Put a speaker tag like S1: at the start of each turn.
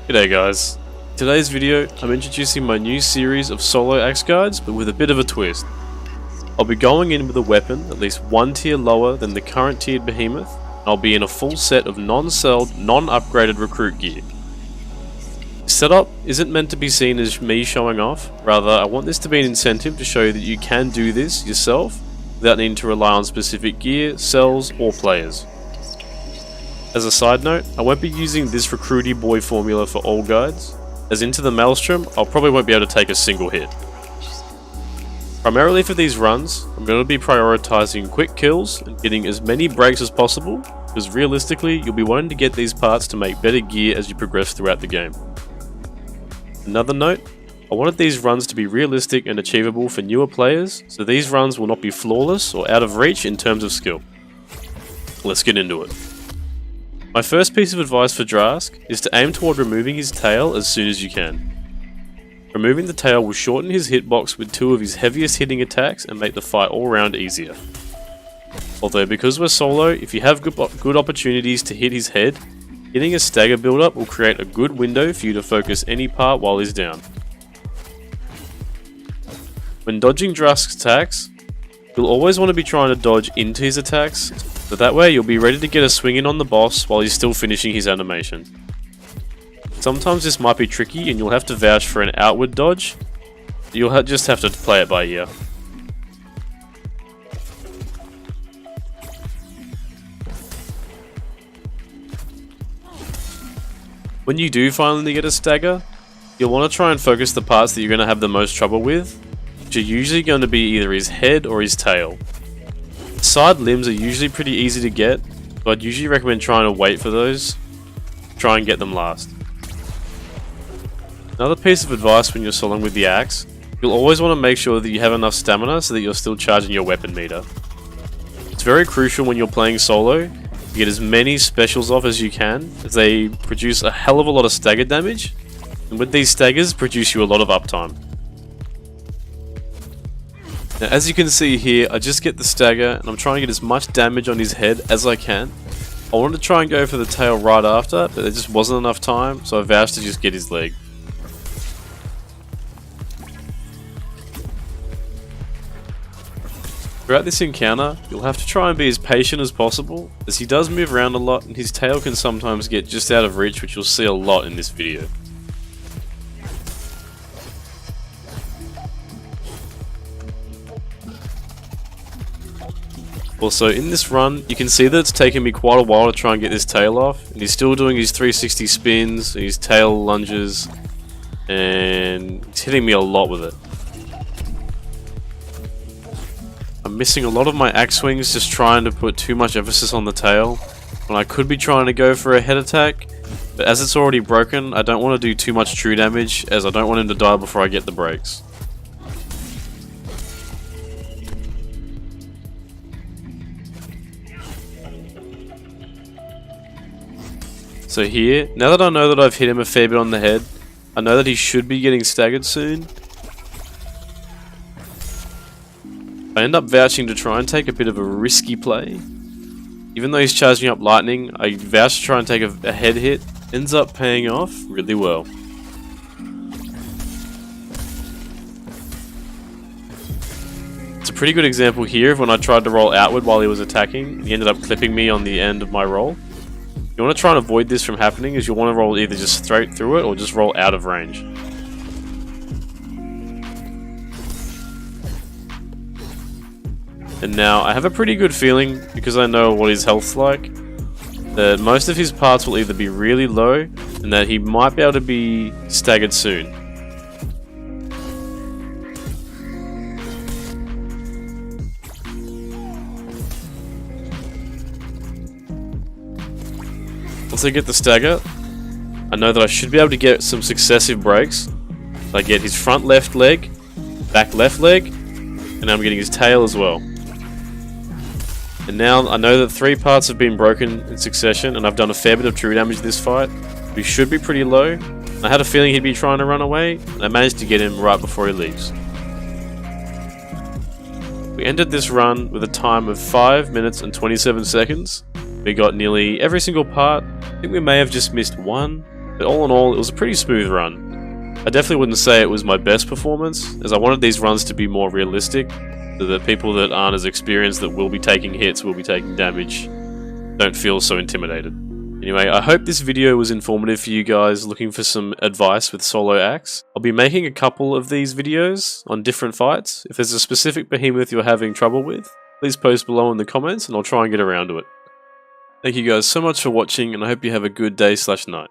S1: G'day guys. In today's video, I'm introducing my new series of solo axe guides, but with a bit of a twist. I'll be going in with a weapon at least one tier lower than the current tiered behemoth, and I'll be in a full set of non-celled, non-upgraded recruit gear. This setup isn't meant to be seen as me showing off, rather I want this to be an incentive to show you that you can do this yourself without needing to rely on specific gear, cells, or players. As a side note, I won't be using this Recruity boy formula for all guides, as into the Maelstrom, I'll probably won't be able to take a single hit. Primarily for these runs, I'm going to be prioritising quick kills and getting as many breaks as possible, because realistically you'll be wanting to get these parts to make better gear as you progress throughout the game. Another note, I wanted these runs to be realistic and achievable for newer players, so these runs will not be flawless or out of reach in terms of skill. Let's get into it. My first piece of advice for Drask is to aim toward removing his tail as soon as you can. Removing the tail will shorten his hitbox with two of his heaviest hitting attacks and make the fight all round easier. Although because we're solo, if you have good opportunities to hit his head, hitting a stagger build-up will create a good window for you to focus any part while he's down. When dodging Drask's attacks, you'll always want to be trying to dodge into his attacks, so that way you'll be ready to get a swing in on the boss while he's still finishing his animation. Sometimes this might be tricky and you'll have to vouch for an outward dodge, you'll just have to play it by ear. When you do finally get a stagger, you'll want to try and focus the parts that you're going to have the most trouble with, which are usually going to be either his head or his tail. Side limbs are usually pretty easy to get, but I'd usually recommend trying to wait for those, try and get them last. Another piece of advice when you're soloing with the axe, you'll always want to make sure that you have enough stamina so that you're still charging your weapon meter. It's very crucial when you're playing solo to get as many specials off as you can, as they produce a hell of a lot of stagger damage, and with these staggers produce you a lot of uptime. Now as you can see here, I just get the stagger and I'm trying to get as much damage on his head as I can. I wanted to try and go for the tail right after, but there just wasn't enough time, so I vowed to just get his leg. Throughout this encounter, you'll have to try and be as patient as possible, as he does move around a lot and his tail can sometimes get just out of reach, which you'll see a lot in this video. Also, in this run, you can see that it's taken me quite a while to try and get this tail off, and he's still doing his 360 spins, his tail lunges, and he's hitting me a lot with it. I'm missing a lot of my axe swings just trying to put too much emphasis on the tail, when I could be trying to go for a head attack, but as it's already broken, I don't want to do too much true damage, as I don't want him to die before I get the breaks. So here, now that I know that I've hit him a fair bit on the head, I know that he should be getting staggered soon. I end up vouching to try and take a bit of a risky play. Even though he's charging up lightning, I vouch to try and take a head hit. Ends up paying off really well. It's a pretty good example here of when I tried to roll outward while he was attacking. He ended up clipping me on the end of my roll. You want to try and avoid this from happening, as you'll want to roll either just straight through it or just roll out of range. And now I have a pretty good feeling, because I know what his health's like, that most of his parts will either be really low and that he might be able to be staggered soon. Once I get the stagger, I know that I should be able to get some successive breaks. I get his front left leg, back left leg, and I'm getting his tail as well. And now I know that 3 parts have been broken in succession, and I've done a fair bit of true damage this fight. He should be pretty low. I had a feeling he'd be trying to run away, and I managed to get him right before he leaves. We ended this run with a time of 5 minutes and 27 seconds. We got nearly every single part. I think we may have just missed one, But all in all, it was a pretty smooth run. I definitely wouldn't say it was my best performance, as I wanted these runs to be more realistic, so that people that aren't as experienced, that will be taking hits, will be taking damage, don't feel so intimidated. Anyway, I hope this video was informative for you guys looking for some advice with solo Axe. I'll be making a couple of these videos on different fights. If there's a specific behemoth you're having trouble with, please post below in the comments and I'll try and get around to it. Thank you guys so much for watching, and I hope you have a good day/night.